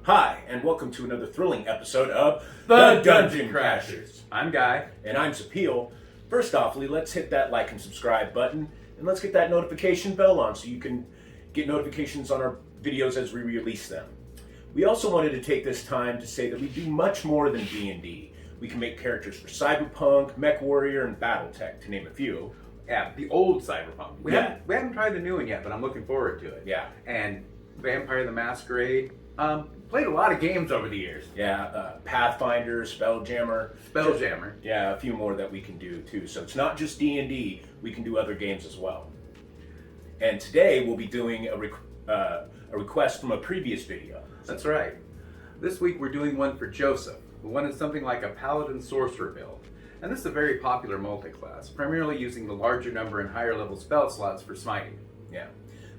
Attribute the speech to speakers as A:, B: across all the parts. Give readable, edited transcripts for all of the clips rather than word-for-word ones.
A: Hi, and welcome to another thrilling episode of The Dungeon Crashers.
B: I'm Guy.
A: And I'm Zapil. First off, let's hit that like and subscribe button, and let's get that notification bell on so you can get notifications on our videos as we release them. We also wanted to take this time to say that we do much more than D&D. We can make characters for Cyberpunk, MechWarrior, and Battletech, to name a few.
B: Yeah, the old Cyberpunk. We haven't tried the new one yet, but I'm looking forward to it.
A: Yeah.
B: And Vampire the Masquerade. Played a lot of games over the years.
A: Yeah, Pathfinder, Spelljammer. Yeah, a few more that we can do too. So it's not just D&D, we can do other games as well. And today we'll be doing a request from a previous video.
B: That's right. This week we're doing one for Joseph, who wanted something like a Paladin Sorcerer build. And this is a very popular multi-class, primarily using the larger number and higher level spell slots for smiting.
A: Yeah.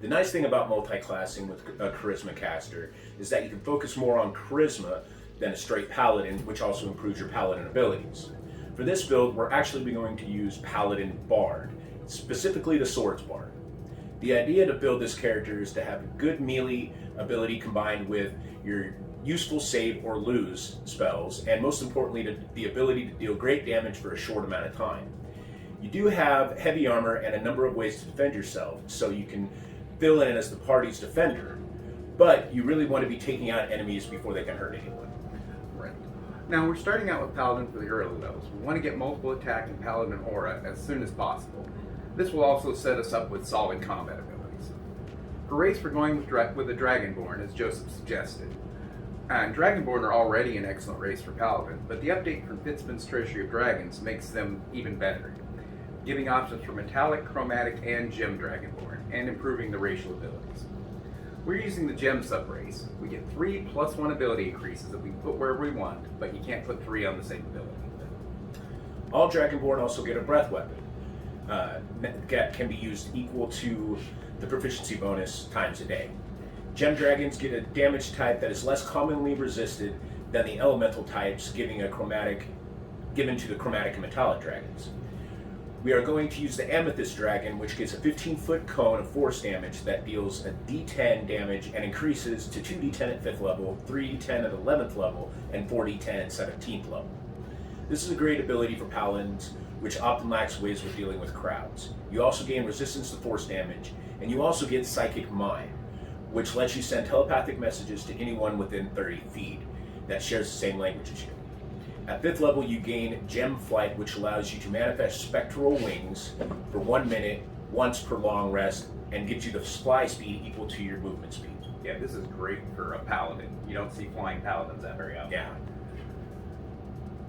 A: The nice thing about multi-classing with a Charisma caster is that you can focus more on Charisma than a straight Paladin, which also improves your Paladin abilities. For this build, we're actually going to use Paladin Bard, specifically the Swords Bard. The idea to build this character is to have a good melee ability combined with your useful save or lose spells, and most importantly, the ability to deal great damage for a short amount of time. You do have heavy armor and a number of ways to defend yourself, so you can fill in as the party's defender, but you really want to be taking out enemies before they can hurt anyone.
B: Right. Now we're starting out with Paladin for the early levels. We want to get multiple attack and Paladin aura as soon as possible. This will also set us up with solid combat abilities. For race, we're going with a Dragonborn, as Joseph suggested. And Dragonborn are already an excellent race for Paladin, but the update from Fitzman's Treasury of Dragons makes them even better, giving options for Metallic, Chromatic, and Gem Dragonborn, and improving the racial abilities. We're using the Gem sub-race. We get 3 +1 ability increases that we can put wherever we want, but you can't put 3 on the same ability.
A: All Dragonborn also get a Breath Weapon that can be used equal to the proficiency bonus times a day. Gem Dragons get a damage type that is less commonly resisted than the elemental types given to the Chromatic and Metallic Dragons. We are going to use the Amethyst Dragon, which gets a 15-foot cone of force damage that deals a D10 damage and increases to 2d10 at 5th level, 3d10 at 11th level, and 4d10 at 17th level. This is a great ability for Paladins, which often lacks ways of dealing with crowds. You also gain resistance to force damage, and you also get Psychic Mind, which lets you send telepathic messages to anyone within 30 feet that shares the same language as you. At 5th level, you gain Gem Flight, which allows you to manifest spectral wings for 1 minute, once per long rest, and gives you the fly speed equal to your movement speed.
B: Yeah, this is great for a Paladin. You don't see flying Paladins that very often.
A: Yeah.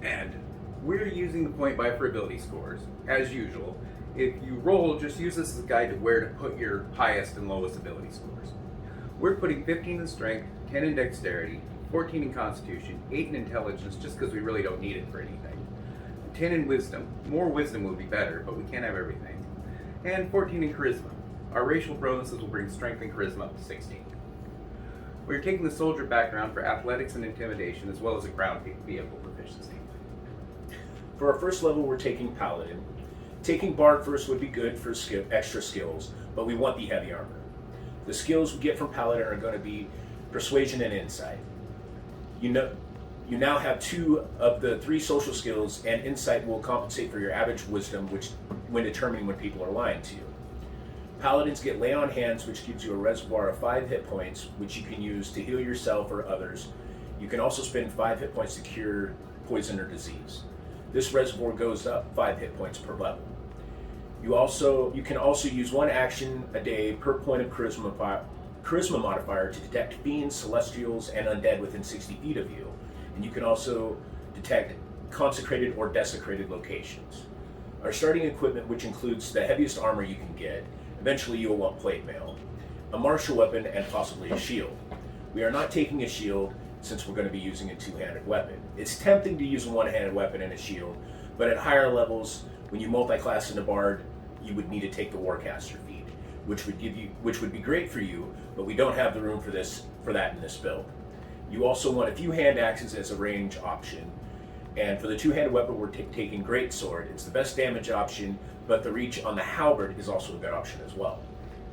B: And we're using the point buy for ability scores, as usual. If you roll, just use this as a guide to where to put your highest and lowest ability scores. We're putting 15 in Strength, 10 in Dexterity, 14 in Constitution, 8 in Intelligence, just because we really don't need it for anything. 10 in Wisdom. More Wisdom would be better, but we can't have everything. And 14 in Charisma. Our racial bonuses will bring Strength and Charisma up to 16. We're taking the Soldier background for Athletics and Intimidation, as well as a ground vehicle proficiency.
A: For our first level, we're taking Paladin. Taking Bard first would be good for extra skills, but we want the heavy armor. The skills we get from Paladin are going to be Persuasion and Insight. You now have 2 of the 3 social skills, and Insight will compensate for your average wisdom, which when determining when people are lying to you. Paladins get Lay on Hands, which gives you a reservoir of 5 hit points, which you can use to heal yourself or others. You can also spend 5 hit points to cure poison or disease. This reservoir goes up 5 hit points per level. You can also use 1 action a day per point of charisma modifier to detect fiends, celestials, and undead within 60 feet of you. And you can also detect consecrated or desecrated locations. Our starting equipment, which includes the heaviest armor you can get, eventually you'll want plate mail, a martial weapon, and possibly a shield. We are not taking a shield since we're going to be using a 2-handed weapon. It's tempting to use a 1-handed weapon and a shield, but at higher levels, when you multi-class into Bard, you would need to take the Warcaster feat, which would be great for you, but we don't have the room for that in this build. You also want a few hand axes as a range option, and for the 2-handed weapon, we're taking Greatsword. It's the best damage option, but the reach on the halberd is also a good option as well.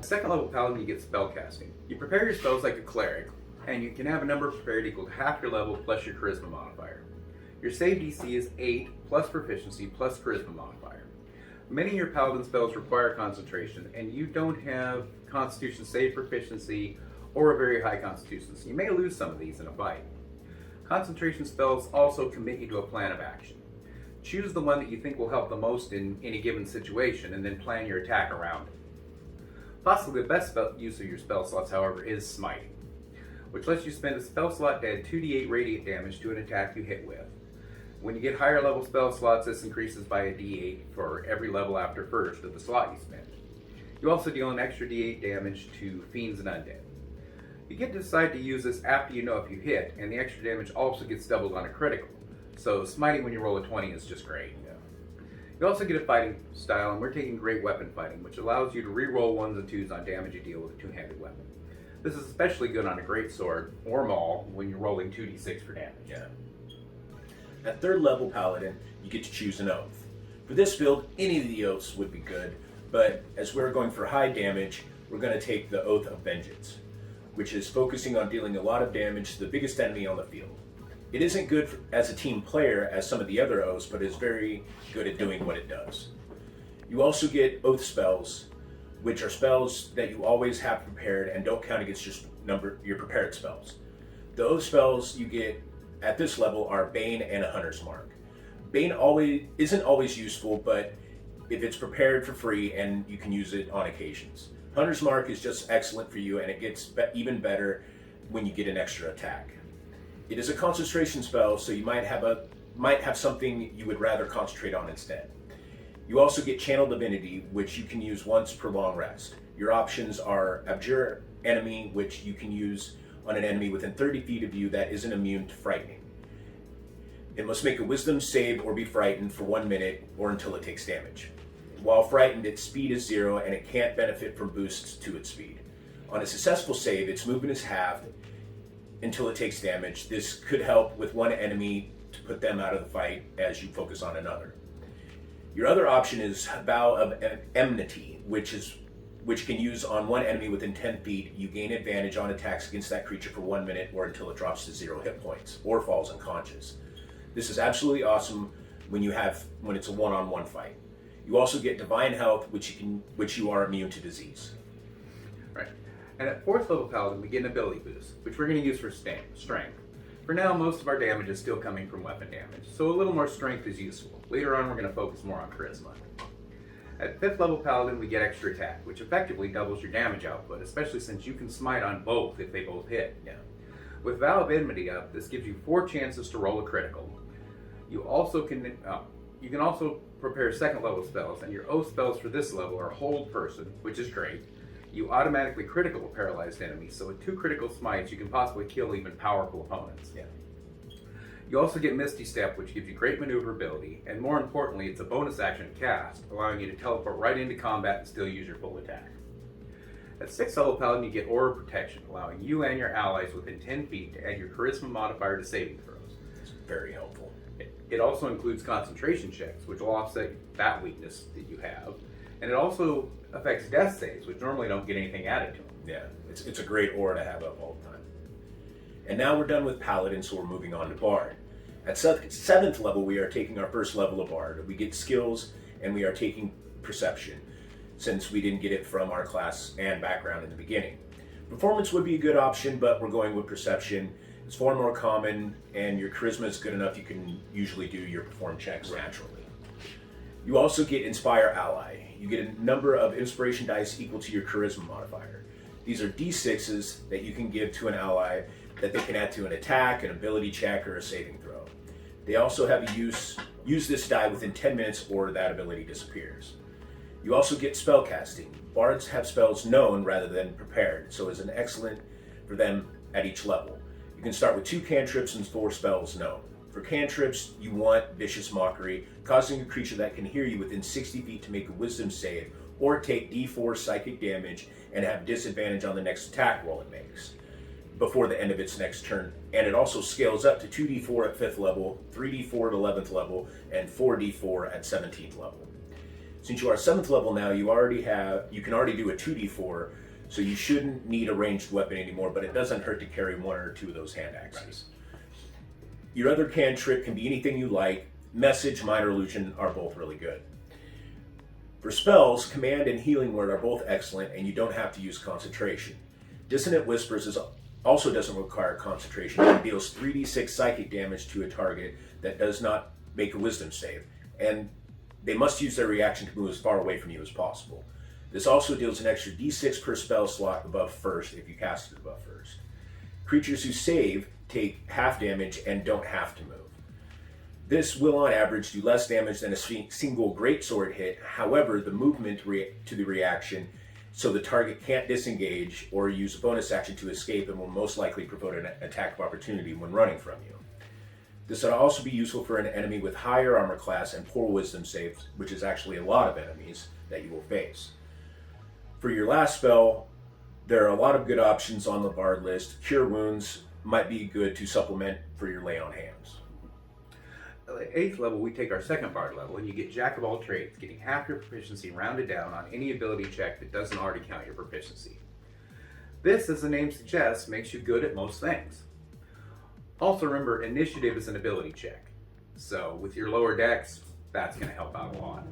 B: Second level Paladin, you get spellcasting. You prepare your spells like a cleric, And you can have a number prepared equal to half your level plus your charisma modifier. Your save DC is 8 plus proficiency plus charisma modifier. Many of your paladin spells require concentration, and you don't have constitution save proficiency or a very high constitution, so you may lose some of these in a fight. Concentration spells also commit you to a plan of action. Choose the one that you think will help the most in any given situation, and then plan your attack around it. Possibly the best use of your spell slots, however, is Smiting, which lets you spend a spell slot to add 2d8 radiant damage to an attack you hit with. When you get higher level spell slots, this increases by a d8 for every level after first of the slot you spend. You also deal an extra d8 damage to fiends and undead. You get to decide to use this after you know if you hit, and the extra damage also gets doubled on a critical. So Smiting when you roll a 20 is just great. You also get a fighting style, and we're taking Great Weapon Fighting, which allows you to re-roll 1s and 2s on damage you deal with a two-handed weapon. This is especially good on a great sword or maul when you're rolling 2d6 for damage.
A: Yeah. At 3rd level Paladin, you get to choose an oath. For this build, any of the oaths would be good, but as we're going for high damage, we're going to take the Oath of Vengeance, which is focusing on dealing a lot of damage to the biggest enemy on the field. It isn't good as a team player as some of the other oaths, but is very good at doing what it does. You also get oath spells, which are spells that you always have prepared and don't count against your prepared spells. The oath spells you get at this level are Bane and a Hunter's Mark. Bane isn't always useful, but if it's prepared for free and you can use it on occasions. Hunter's Mark is just excellent for you, and it gets even better when you get an extra attack. It is a concentration spell, so you might have something you would rather concentrate on instead. You also get Channel Divinity, which you can use once per long rest. Your options are Abjure Enemy, which you can use on an enemy within 30 feet of you that isn't immune to frightening. It must make a wisdom save or be frightened for 1 minute or until it takes damage. While frightened, its speed is 0 and it can't benefit from boosts to its speed. On a successful save, its movement is halved until it takes damage. This could help with one enemy to put them out of the fight as you focus on another. Your other option is Vow of Enmity, which can use on one enemy within 10 feet. You gain advantage on attacks against that creature for 1 minute or until it drops to 0 hit points or falls unconscious. This is absolutely awesome when it's a one-on-one fight. You also get Divine Health, which you are immune to disease.
B: Right. And at 4th level Paladin, we get an ability boost, which we're going to use for strength. For now, most of our damage is still coming from weapon damage, so a little more strength is useful. Later on, we're going to focus more on charisma. At 5th level Paladin, we get extra attack, which effectively doubles your damage output, especially since you can smite on both if they both hit.
A: Yeah.
B: With Vow of Enmity up, this gives you 4 chances to roll a critical. You can also prepare 2nd level spells, and your oath spells for this level are Hold Person, which is great. You automatically critical a paralyzed enemy, so with 2 critical smites, you can possibly kill even powerful opponents.
A: Yeah.
B: You also get Misty Step, which gives you great maneuverability, and more importantly, it's a bonus action cast, allowing you to teleport right into combat and still use your full attack. At 6th level Paladin, you get Aura Protection, allowing you and your allies within 10 feet to add your charisma modifier to saving throws.
A: It's very helpful.
B: It also includes concentration checks, which will offset that weakness that you have. And it also affects death saves, which normally don't get anything added to them.
A: Yeah, it's a great aura to have up all the time. And now we're done with Paladin, so we're moving on to Bard. At 7th level, we are taking our first level of Bard. We get skills, and we are taking Perception, since we didn't get it from our class and background in the beginning. Performance would be a good option, but we're going with Perception. It's far more common, and your charisma is good enough you can usually do your perform checks naturally. You also get Inspire Ally. You get a number of inspiration dice equal to your charisma modifier. These are d6s that you can give to an ally that they can add to an attack, an ability check, or a saving throw. They also have you use this die within 10 minutes or that ability disappears. You also get spellcasting. Bards have spells known rather than prepared, so it's an excellent for them at each level. You can start with 2 cantrips and 4 spells known. For cantrips, you want Vicious Mockery, causing a creature that can hear you within 60 feet to make a wisdom save or take d4 psychic damage and have disadvantage on the next attack roll it makes before the end of its next turn. And it also scales up to 2d4 at 5th level, 3d4 at 11th level, and 4d4 at 17th level. Since you are 7th level now, you can already do a 2d4, So you shouldn't need a ranged weapon anymore, but it doesn't hurt to carry one or two of those hand axes. Your other cantrip can be anything you like. Message, Minor Illusion are both really good. For spells, Command and Healing Word are both excellent, and you don't have to use concentration. Dissonant Whispers also doesn't require concentration and deals 3d6 psychic damage to a target that does not make a wisdom save, and they must use their reaction to move as far away from you as possible. This also deals an extra d6 per spell slot above first if you cast it above first. Creatures who save take half damage and don't have to move. This will on average do less damage than a single greatsword hit. However, the movement to the reaction, so the target can't disengage or use a bonus action to escape, and will most likely provoke an attack of opportunity when running from you. This would also be useful for an enemy with higher armor class and poor wisdom saves, which is actually a lot of enemies that you will face. For your last spell, there are a lot of good options on the Bard list. Cure Wounds might be good to supplement for your lay on hands.
B: At the 8th level, we take our second Bard level, and you get Jack of all trades, getting half your proficiency rounded down on any ability check that doesn't already count your proficiency. This, as the name suggests, makes you good at most things. Also remember, initiative is an ability check, so with your lower dex, that's going to help out a lot.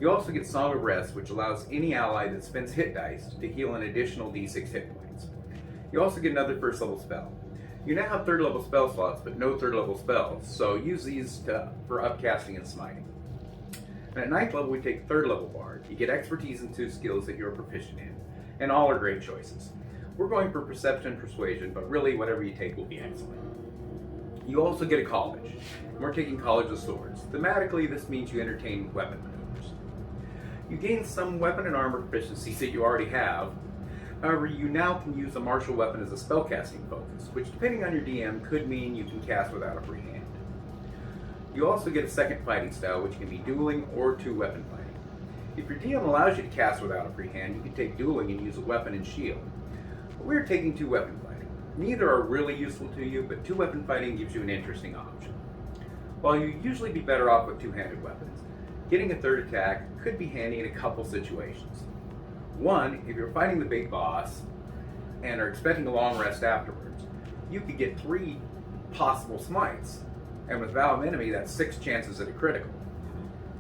B: You also get Song of Rest, which allows any ally that spends hit dice to heal an additional d6 hit points. You also get another first level spell. You now have 3rd level spell slots, but no 3rd level spells, so use these for upcasting and smiting. And at 9th level, we take 3rd level Bard. You get expertise in 2 skills that you're proficient in, and all are great choices. We're going for Perception and Persuasion, but really whatever you take will be excellent. You also get a College, and we're taking College of Swords. Thematically, this means you entertain weapon maneuvers. You gain some weapon and armor proficiencies that you already have. However, you now can use a martial weapon as a spellcasting focus, which depending on your DM could mean you can cast without a free hand. You also get a second fighting style, which can be dueling or 2-weapon fighting. If your DM allows you to cast without a free hand, you can take dueling and use a weapon and shield. But we're taking 2-weapon fighting. Neither are really useful to you, but 2-weapon fighting gives you an interesting option. While you'd usually be better off with 2-handed weapons, getting a 3rd attack could be handy in a couple situations. One, if you're fighting the big boss and are expecting a long rest afterwards, you could get 3 possible smites. And with Vow of Enemy, that's 6 chances at a critical.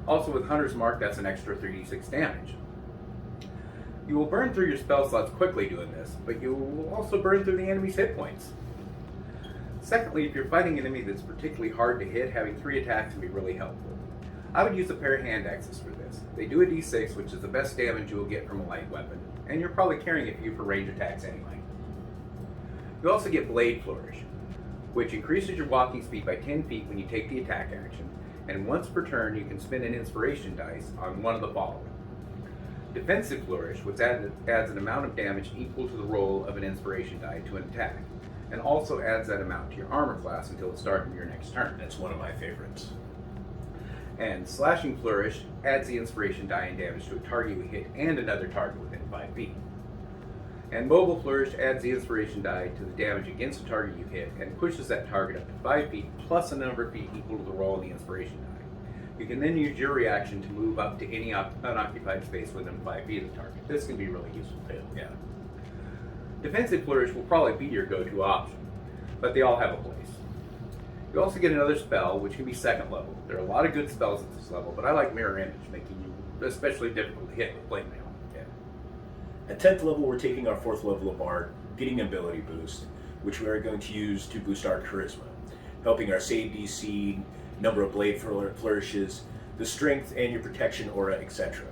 B: Also with Hunter's Mark, that's an extra 3d6 damage. You will burn through your spell slots quickly doing this, but you will also burn through the enemy's hit points. Secondly, if you're fighting an enemy that's particularly hard to hit, having 3 attacks can be really helpful. I would use a pair of hand axes for this. They do a d6, which is the best damage you will get from a light weapon, and you're probably carrying a few for range attacks anyway. You also get Blade Flourish, which increases your walking speed by 10 feet when you take the attack action, and once per turn you can spend an inspiration dice on one of the following. Defensive Flourish, which adds an amount of damage equal to the roll of an inspiration die to an attack, and also adds that amount to your armor class until the start of your next turn.
A: That's one of my favorites.
B: And Slashing Flourish adds the inspiration die and damage to a target you hit and another target within 5 feet. And Mobile Flourish adds the inspiration die to the damage against a target you hit and pushes that target up to 5 feet plus a number of feet equal to the roll of the inspiration die. You can then use your reaction to move up to any unoccupied space within 5 feet of the target. This can be really useful too.
A: Yeah.
B: Defensive Flourish will probably be your go-to option, but they all have a place. You also get another spell, which can be 2nd level. There are a lot of good spells at this level, but I like Mirror Image, making you especially difficult to hit with Blade Mail.
A: Yeah. At 10th level, we're taking our 4th level of Bard, getting Ability Boost, which we are going to use to boost our Charisma, helping our save DC, number of blade flourishes, the strength and your protection aura, etc.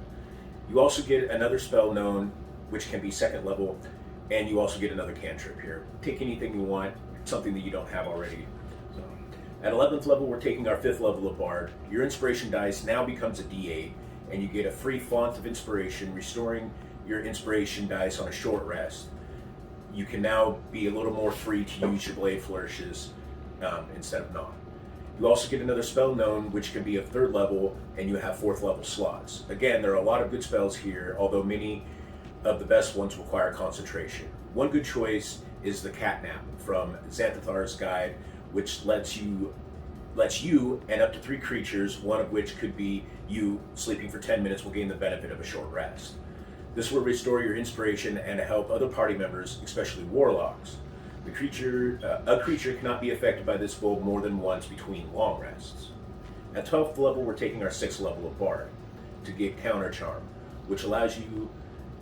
A: You also get another spell known, which can be 2nd level, and you also get another cantrip here. Take anything you want, something that you don't have already. So, at 11th level, we're taking our 5th level of Bard. Your inspiration dice now becomes a D8, and you get a free Font of Inspiration, restoring your inspiration dice on a short rest. You can now be a little more free to use your blade flourishes instead of not. You also get another spell known, which can be of 3rd level, and you have 4th level slots. Again, there are a lot of good spells here, although many of the best ones require concentration. One good choice is the Catnap from Xanthathar's Guide, which lets you and up to 3 creatures, one of which could be you, sleeping for 10 minutes will gain the benefit of a short rest. This will restore your inspiration and help other party members, especially warlocks. A creature cannot be affected by this bulb more than once between long rests. At 12th level, we're taking our 6th level of Bard to get Counter Charm, which allows you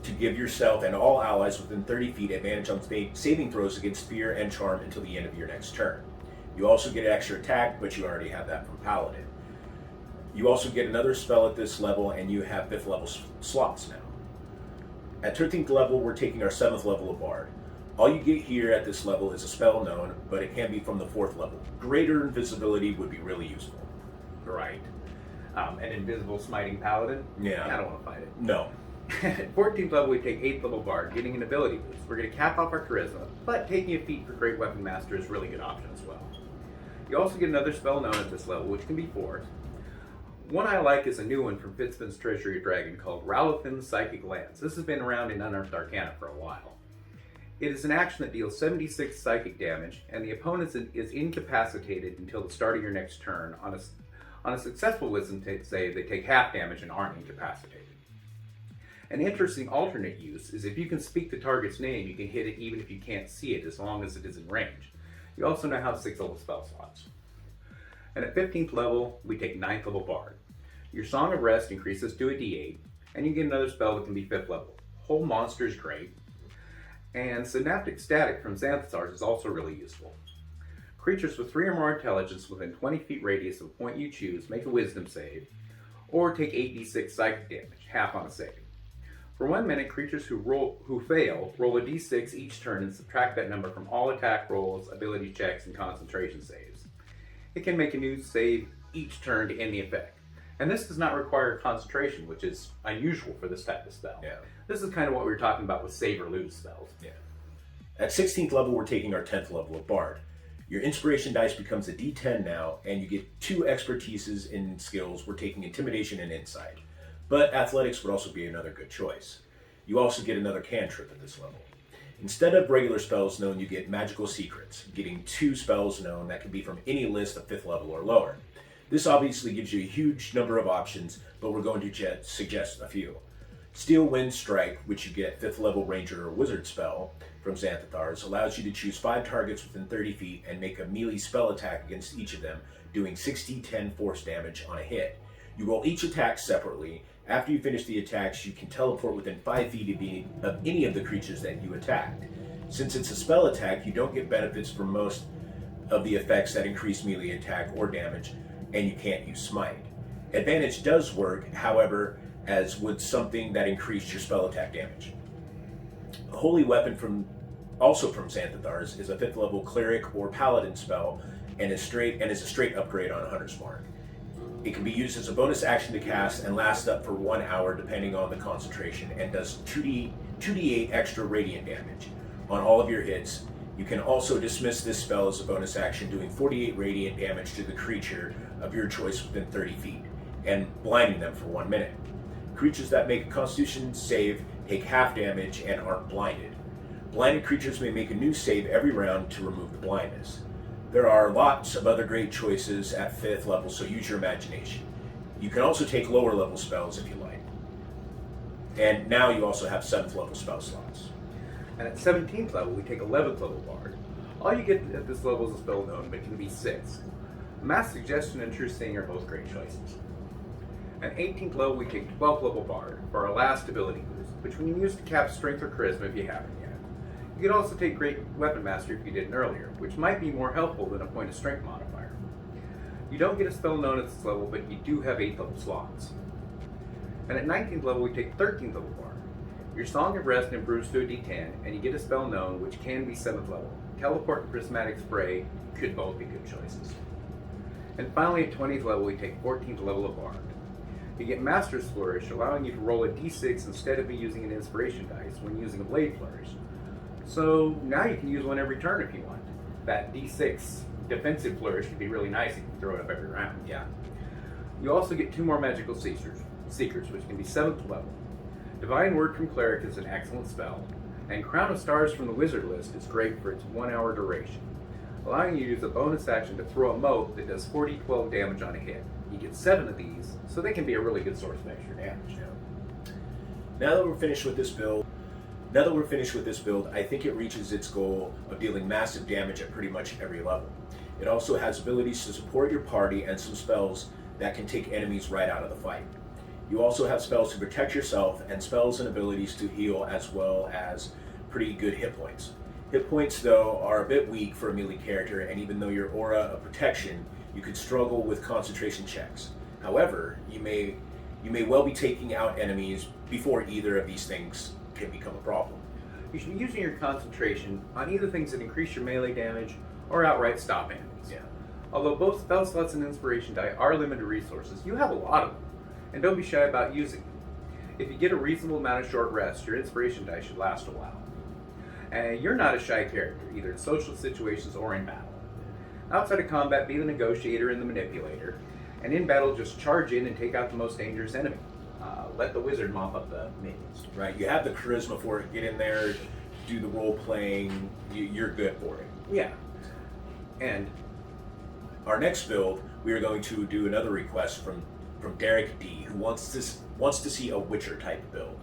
A: to give yourself and all allies within 30 feet advantage on saving throws against fear and charm until the end of your next turn. You also get extra attack, but you already have that from Paladin. You also get another spell at this level, and you have 5th level slots now. At 13th level, we're taking our 7th level of Bard. All you get here at this level is a spell known, but it can be from the 4th level. Greater invisibility would be really useful.
B: Right. An invisible smiting paladin?
A: Yeah.
B: I don't want to fight it.
A: No.
B: At 14th level, we take 8th level Bard, getting an ability boost. We're going to cap off our charisma, but taking a feat for Great Weapon Master is a really good option as well. You also get another spell known at this level, which can be forced. One I like is a new one from Fitzfin's Treasury of Dragon called Ralothin's Psychic Lance. This has been around in Unearthed Arcana for a while. It is an action that deals 76 psychic damage, and the opponent is incapacitated until the start of your next turn. On a successful wisdom save, they take half damage and aren't incapacitated. An interesting alternate use is if you can speak the target's name, you can hit it even if you can't see it, as long as it is in range. You also now have 6 level spell slots. And at 15th level, we take 9th level Bard. Your Song of Rest increases to a d8, and you get another spell that can be 5th level. Whole Monster is great, and Synaptic Static from Xanthars is also really useful. Creatures with 3 or more intelligence within 20 feet radius of a point you choose make a wisdom save, or take 8d6 psychic damage, half on a save. For 1 minute, creatures who fail roll a d6 each turn and subtract that number from all attack rolls, ability checks, and concentration saves. It can make a new save each turn to end the effect. And this does not require concentration, which is unusual for this type of spell.
A: Yeah.
B: This is kind of what we were talking about with save or lose spells.
A: Yeah. At 16th level, we're taking our 10th level of Bard. Your inspiration dice becomes a d10 now, and you get 2 expertises in skills. We're taking Intimidation and Insight. But Athletics would also be another good choice. You also get another cantrip at this level. Instead of regular spells known, you get Magical Secrets, getting 2 spells known that can be from any list of 5th level or lower. This obviously gives you a huge number of options, but we're going to suggest a few. Steel Wind Strike, which you get 5th level Ranger or Wizard spell from Xanthars, allows you to choose 5 targets within 30 feet and make a melee spell attack against each of them, doing 6d10 force damage on a hit. You roll each attack separately. After you finish the attacks, you can teleport within 5 feet of any of the creatures that you attacked. Since it's a spell attack, you don't get benefits from most of the effects that increase melee attack or damage, and you can't use Smite. Advantage does work, however, as would something that increased your spell attack damage. A Holy Weapon also from Xanthars is a 5th level Cleric or Paladin spell, and is a straight upgrade on Hunter's Mark. It can be used as a bonus action to cast and lasts up for 1 hour depending on the concentration, and does 2d8 extra radiant damage on all of your hits. You can also dismiss this spell as a bonus action, doing 48 radiant damage to the creature of your choice within 30 feet, and blinding them for 1 minute. Creatures that make a Constitution save take half damage and aren't blinded. Blinded creatures may make a new save every round to remove the blindness. There are lots of other great choices at 5th level, so use your imagination. You can also take lower level spells if you like. And now you also have 7th level spell slots.
B: And at 17th level, we take 11th level Bard. All you get at this level is a spell known, but it can be 6. Mass Suggestion and True Seeing are both great choices. At 18th level, we take 12th level Bard for our last ability boost, which we can use to cap Strength or Charisma if you haven't yet. You could also take Great Weapon Master if you didn't earlier, which might be more helpful than a point of strength modifier. You don't get a spell known at this level, but you do have 8th level slots. And at 19th level, we take 13th level Bard. Your Song of Rest improves to a d10, and you get a spell known, which can be 7th level. Teleport and Prismatic Spray could both be good choices. And finally, at 20th level, we take 14th level of Bard. You get Master's Flourish, allowing you to roll a d6 instead of using an Inspiration dice when using a Blade Flourish. So now you can use one every turn if you want. That d6 defensive flourish could be really nice if you can throw it up every round.
A: Yeah.
B: You also get 2 more Magical Seekers, which can be 7th level. Divine Word from Cleric is an excellent spell, and Crown of Stars from the Wizard list is great for its 1 hour duration, allowing you to use a bonus action to throw a mote that does 4d12 damage on a hit. You get 7 of these, so they can be a really good source of extra damage.
A: Now that we're finished with this build, I think it reaches its goal of dealing massive damage at pretty much every level. It also has abilities to support your party and some spells that can take enemies right out of the fight. You also have spells to protect yourself and spells and abilities to heal, as well as pretty good hit points. Hit points, though, are a bit weak for a melee character, and even though your aura of protection, you could struggle with concentration checks. However, you may well be taking out enemies before either of these things can become a problem.
B: You should be using your concentration on either things that increase your melee damage or outright stop enemies.
A: Yeah.
B: Although both spell slots and inspiration die are limited resources, you have a lot of them, and don't be shy about using them. If you get a reasonable amount of short rest, your inspiration die should last a while. And you're not a shy character, either in social situations or in battle. Outside of combat, be the negotiator and the manipulator, and in battle, just charge in and take out the most dangerous enemy. Let the wizard mop up the minions.
A: Right, you have the charisma for it. Get in there, do the role playing. You're good for it.
B: Yeah. And
A: our next build, we are going to do another request from Derek D, who wants to see a Witcher type build.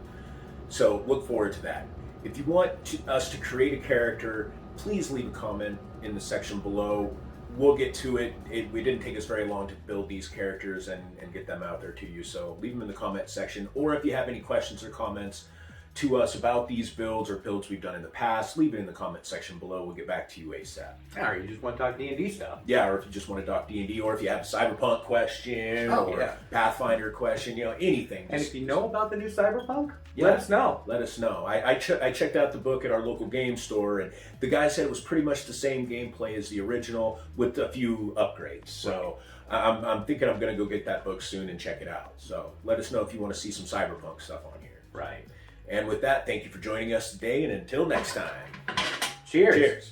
A: So look forward to that. If you want us to create a character, please leave a comment in the section below. We'll get to it. We didn't take us very long to build these characters and get them out there to you, so leave them in the comment section. Or if you have any questions or comments to us about these builds or builds we've done in the past, leave it in the comment section below. We'll get back to you ASAP.
B: or you just want to talk D&D stuff.
A: Yeah, or if you just want to talk D&D, or if you have a Cyberpunk question, or Pathfinder question, anything.
B: And if you know about the new Cyberpunk,
A: yeah,
B: let us know.
A: Let us know. I checked out the book at our local game store, and the guy said it was pretty much the same gameplay as the original with a few upgrades. So I'm thinking I'm going to go get that book soon and check it out. So let us know if you want to see some Cyberpunk stuff on here.
B: Right.
A: And with that, thank you for joining us today, and until next time,
B: Cheers.
A: Cheers.